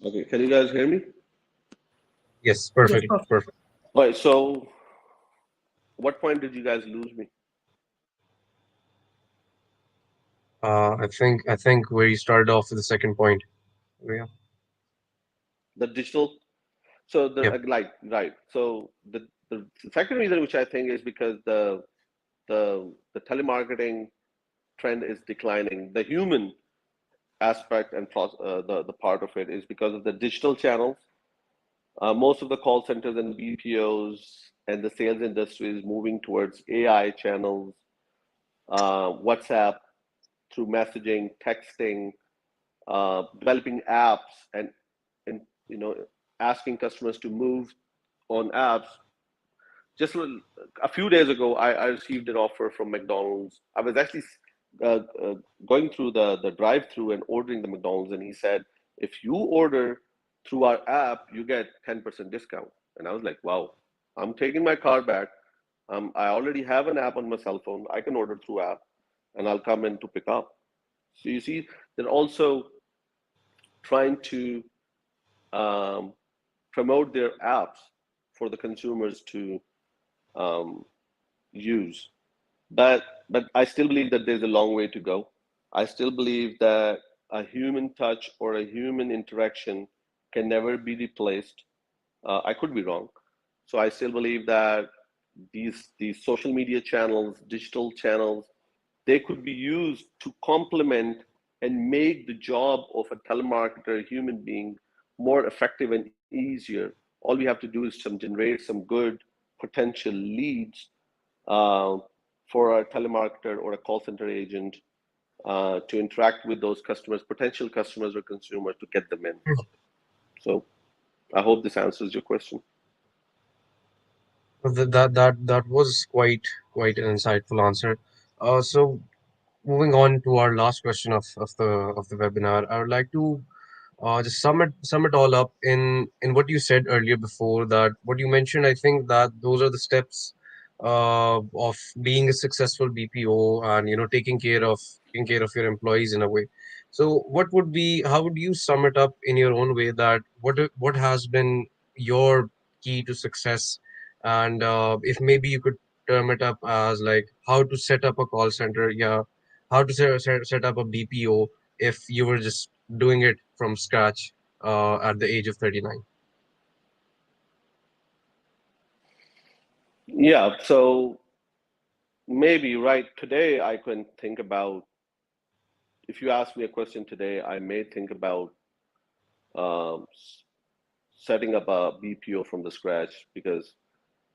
Okay, can you guys hear me? Yes, Yes, perfect, perfect. perfect. All right, so what point did you guys lose me? I think where you started off with the second point. Yeah. The digital. So the Yep. like right. So the second reason, which I think is because the telemarketing trend is declining. The human aspect and the part of it is because of the digital channels. Most of the call centers and BPOs and the sales industry is moving towards AI channels, WhatsApp through messaging, texting, developing apps, and asking customers to move on apps. Just a few days ago, I received an offer from McDonald's. I was actually uh, uh, going through the drive-through and ordering the McDonald's, and he said, if you order through our app, you get 10% discount. And I was like, wow, I'm taking my car back. I already have an app on my cell phone. I can order through app, and I'll come in to pick up. So you see, they're also trying to um, promote their apps for the consumers to um, use. But I still believe that there's a long way to go. I still believe that a human touch or a human interaction can never be replaced. I could be wrong. So I still believe that these social media channels, digital channels, they could be used to complement and make the job of a telemarketer, a human being, more effective and easier. All we have to do is generate some good potential leads uh, for a telemarketer or a call center agent to interact with those customers, potential customers or consumers to get them in. So I hope this answers your question. That was quite an insightful answer. So moving on to our last question of the webinar, I would like to just sum it all up in what you said earlier before that what you mentioned. I think that those are the steps of being a successful BPO and taking care of your employees in a way. So how would you sum it up in your own way that what has been your key to success, and if maybe you could term it up as like how to set up a call center, yeah, how to set up a BPO if you were just doing it from scratch at the age of 39. Yeah, so maybe right today I can think about, if you ask me a question today, I may think about um, s- setting up a BPO from the scratch because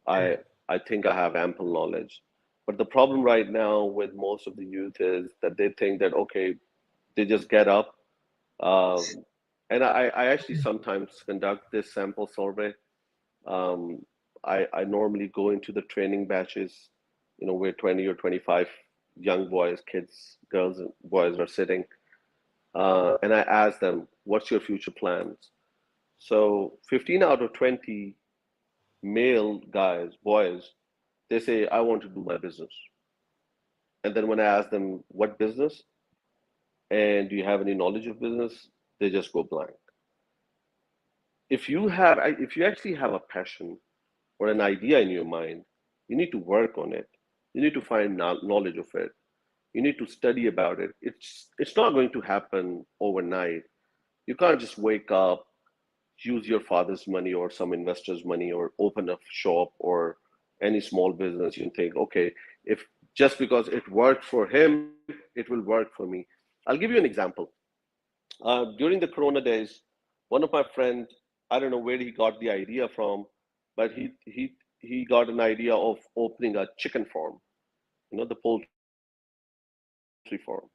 I I think I have ample knowledge. But the problem right now with most of the youth is that they think that okay, they just get up. Um, and I actually sometimes conduct this sample survey. Um, I normally go into the training batches, where 20 or 25 young boys, kids, girls, and boys are sitting, and I ask them, "What's your future plans?" So 15 out of 20 male guys, boys, they say, "I want to do my business." And then when I ask them, "What business? And do you have any knowledge of business?" They just go blank. If you actually have a passion or an idea in your mind, you need to work on it. You need to find knowledge of it. You need to study about it. It's not going to happen overnight. You can't just wake up, use your father's money or some investor's money, or open a shop or any small business. You think, okay, if just because it worked for him, it will work for me. I'll give you an example. During the Corona days, one of my friends, I don't know where he got the idea from, but he got an idea of opening a chicken farm, the poultry farm.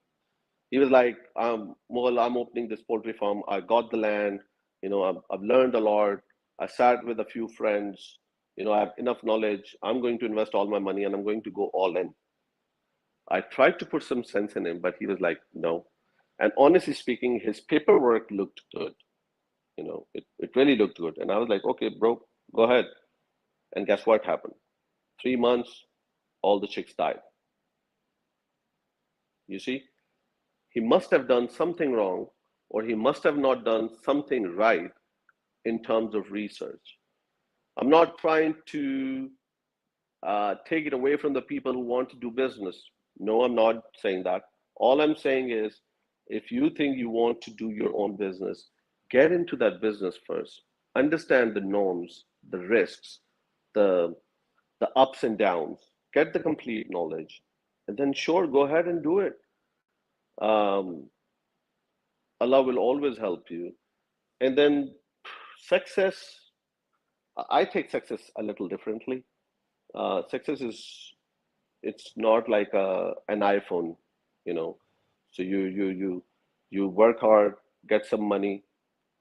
He was like, Mughal, I'm opening this poultry farm. I got the land, I've learned a lot. I sat with a few friends, I have enough knowledge. I'm going to invest all my money and I'm going to go all in. I tried to put some sense in him, but he was like, no. And honestly speaking, his paperwork looked good. It really looked good. And I was like, okay, bro, go ahead. And guess what happened? 3 months, all the chicks died. You see, he must have done something wrong, or he must have not done something right in terms of research. I'm not trying to take it away from the people who want to do business. No, I'm not saying that. All I'm saying is, if you think you want to do your own business, get into that business first. Understand the norms, the risks, the the ups and downs. Get the complete knowledge, and then sure, go ahead and do it. Um, Allah will always help you. And then success, I take success a little differently. Success is, it's not like an iPhone, you know. So you work hard, get some money,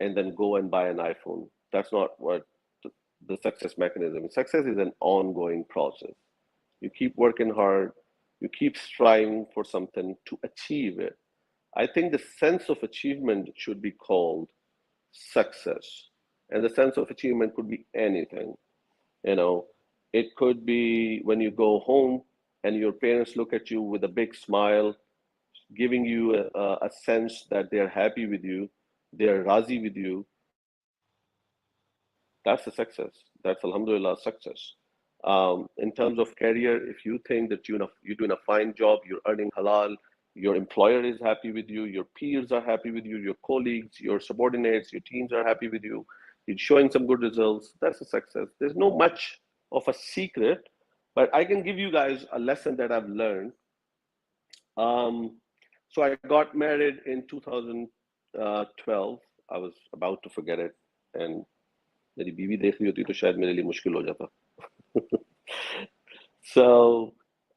and then go and buy an iPhone. That's not what the success mechanism is. Success is an ongoing process. You keep working hard, you keep striving for something to achieve it. I think the sense of achievement should be called success. And the sense of achievement could be anything. You know, it could be when you go home and your parents look at you with a big smile, giving you a sense that they're happy with you, they're razi with you. That's a success. That's alhamdulillah success. In terms of career, if you think that you're doing a fine job, you're earning halal, your employer is happy with you, your peers are happy with you, your colleagues, your subordinates, your teams are happy with you, you're showing some good results, that's a success. There's no much of a secret, but I can give you guys a lesson that I've learned. Um, so I got married in 2012. I was about to forget it, and मेरी बीवी देख रही होती तो शायद मेरे लिए मुश्किल हो जाता. So,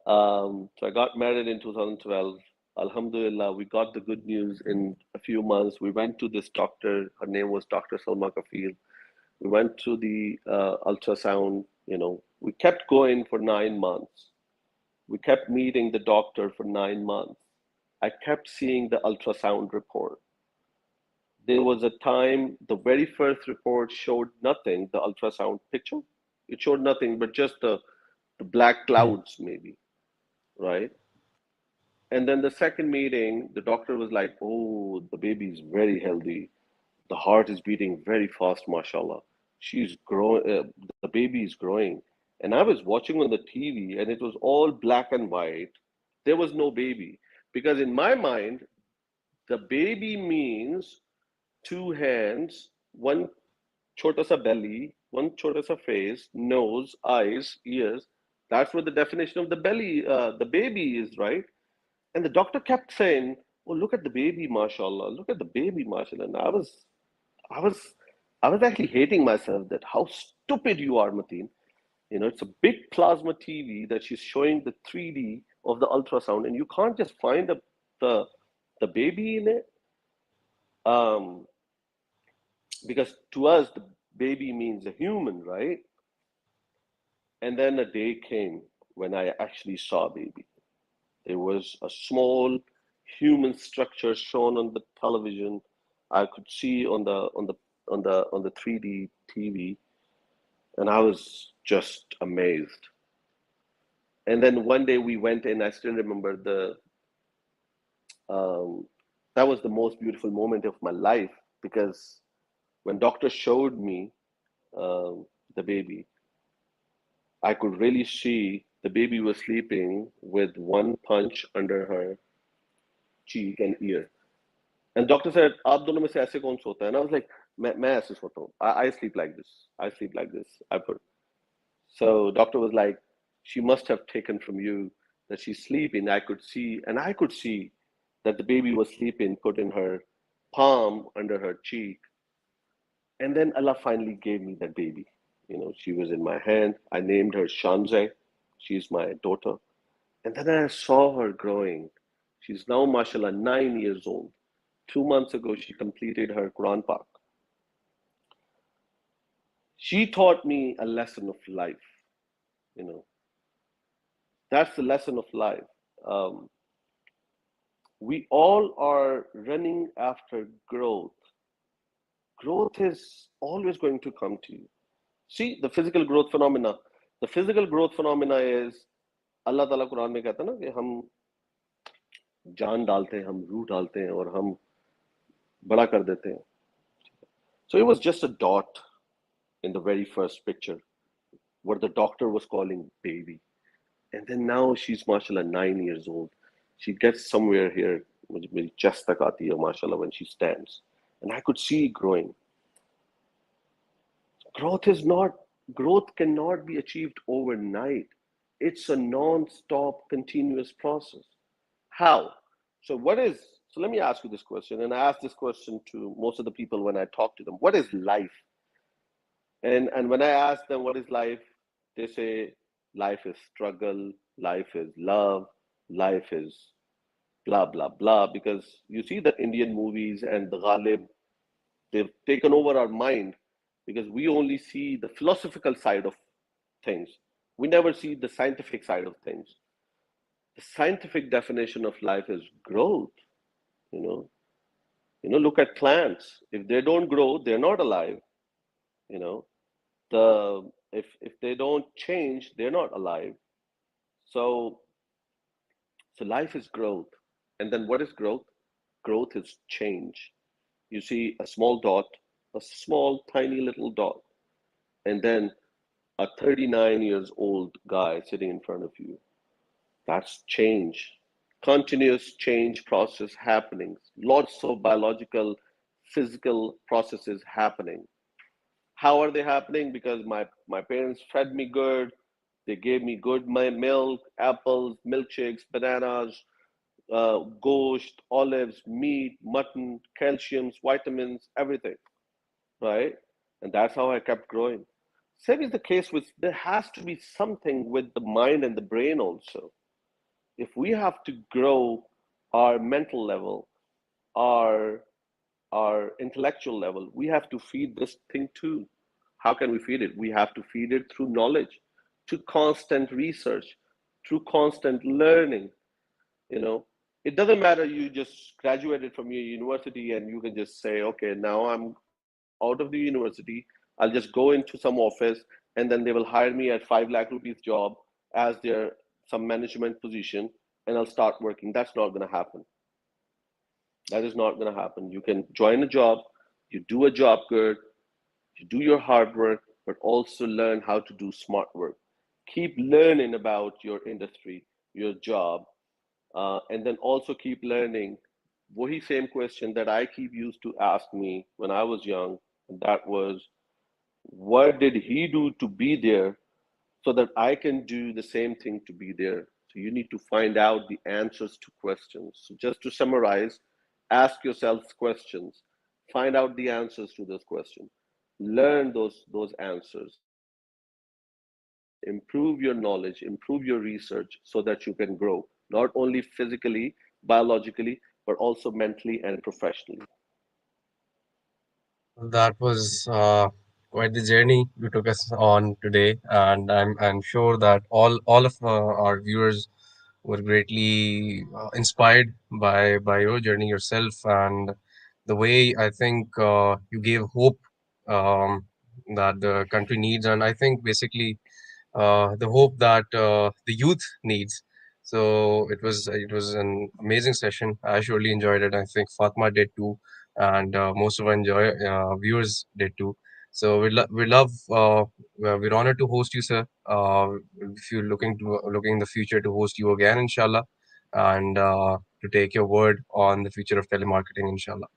so I got married in 2012. Alhamdulillah, we got the good news in a few months. We went to this doctor. Her name was Dr. Salma Kafil. We went to the ultrasound. We kept going for 9 months. We kept meeting the doctor for 9 months. I kept seeing the ultrasound report. There was a time the very first report showed nothing, the ultrasound picture. It showed nothing but just the black clouds, maybe, right? And then the second meeting, the doctor was like, oh, the baby is very healthy. The heart is beating very fast, mashallah. She's growing, the baby is growing. And I was watching on the TV and it was all black and white. There was no baby. Because in my mind, the baby means two hands, one chota sa belly, one chota sa face, nose, eyes, ears. That's what the definition of the belly, the baby is, right? And the doctor kept saying, "Oh, look at the baby, mashallah. Look at the baby, mashallah." And I was, I was actually hating myself that how stupid you are, Mateen. You know, it's a big plasma TV that she's showing the 3D of the ultrasound, and you can't just find the the baby in it. Um, because to us, the baby means a human, right? And then a day came when I actually saw a baby. There was a small human structure shown on the television. I could see on the 3D TV, and I was just amazed. And then one day we went in. I still remember the um, that was the most beautiful moment of my life because when doctor showed me the baby, I could really see the baby was sleeping with one punch under her cheek and ear. And doctor said, "आप दोनों में से ऐसे कौन सोता है?" And I was like, मैं ऐसे सोता हूँ. I sleep like this. I sleep like this. I put. So doctor was like, "She must have taken from you that she's sleeping." I could see, and I could see that the baby was sleeping, put in her palm under her cheek. And then Allah finally gave me that baby. You know, she was in my hand. I named her Shanzeh. She's my daughter. And then I saw her growing. She's now, mashallah, 9 years old. 2 months ago, she completed her Quran Park. She taught me a lesson of life. You know, that's the lesson of life. Um, we all are running after growth. Growth is always going to come to you. See, the physical growth phenomena. The physical growth phenomena is अल्लाह ताला कुरान में कहता है ना कि हम जान डालते हैं, हम रूह डालते हैं और हम बड़ा कर देते हैं. So it was just a dot in the very first picture, what the doctor was calling baby. And then now she's mashallah 9 years old. She gets somewhere here, मेरी chest तक आती है mashallah when she stands. And I could see growing. Growth cannot be achieved overnight. It's a non-stop continuous process. How? So let me ask you this question, and I ask this question to most of the people when I talk to them. What is life? And when I ask them what is life, they say life is struggle, life is love, life is blah blah blah. Because you see the Indian movies and the Ghalib, they've taken over our mind because we only see the philosophical side of things. We never see the scientific side of things. The scientific definition of life is growth. You know, look at plants. If they don't grow, they're not alive. You know, if they don't change, they're not alive. So life is growth. And then what is growth? Growth is change. You see a small dot, a small tiny little dot, and then a 39 years old guy sitting in front of you. That's change. Continuous change process happening. Lots of biological, physical processes happening. How are they happening? Because my parents fed me good. They gave me good milk, apples, milkshakes, bananas, ghost, olives, meat, mutton, calciums, vitamins, everything, right? And that's how I kept growing. Same is the case with, there has to be something with the mind and the brain also. If we have to grow our mental level, our intellectual level, we have to feed this thing too. How can we feed it? We have to feed it through knowledge, through constant research, through constant learning. You know, it doesn't matter you just graduated from your university and you can just say, okay, now I'm out of the university. I'll just go into some office and then they will hire me at 5 lakh rupees job as their some management position and I'll start working. That's not going to happen. That is not going to happen. You can join a job, you do a job good, you do your hard work, but also learn how to do smart work. Keep learning about your industry, your job, and then also keep learning. Wahi same question that I keep used to ask me when I was young, and that was, What did he do to be there so that I can do the same thing to be there? So you need to find out the answers to questions. So just to summarize, ask yourselves questions, find out the answers to those questions, learn those answers, improve your knowledge, improve your research so that you can grow, not only physically, biologically, but also mentally and professionally. That was quite the journey you took us on today, and I'm sure that all of our viewers were greatly inspired by your journey yourself and the way I think you gave hope that the country needs, and I think basically the hope that the youth needs. So it was an amazing session. I surely enjoyed it. I think Fatma did too, and most of our viewers did too. So we love we're honored to host you, sir. If you're looking in the future to host you again, inshallah, and to take your word on the future of telemarketing, inshallah.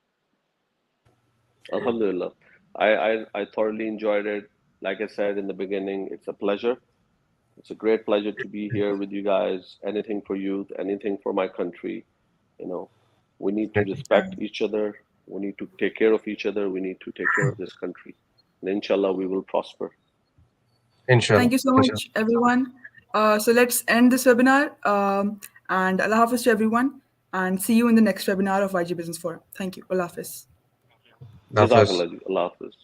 Alhamdulillah. I thoroughly enjoyed it. Like I said in the beginning, it's a pleasure. It's a great pleasure to be here with you guys. Anything for youth, anything for my country. You know, we need to Definitely. respect each other. We need to take care of each other. We need to take care of this country. And inshallah, we will prosper. Inshallah. Thank you so Inshallah. much, everyone. So let's end this webinar. And Allah Hafiz to everyone. And see you in the next webinar of YG Business Forum. Thank you. Allah Hafiz. That was Jazakallah. Allah Hafiz.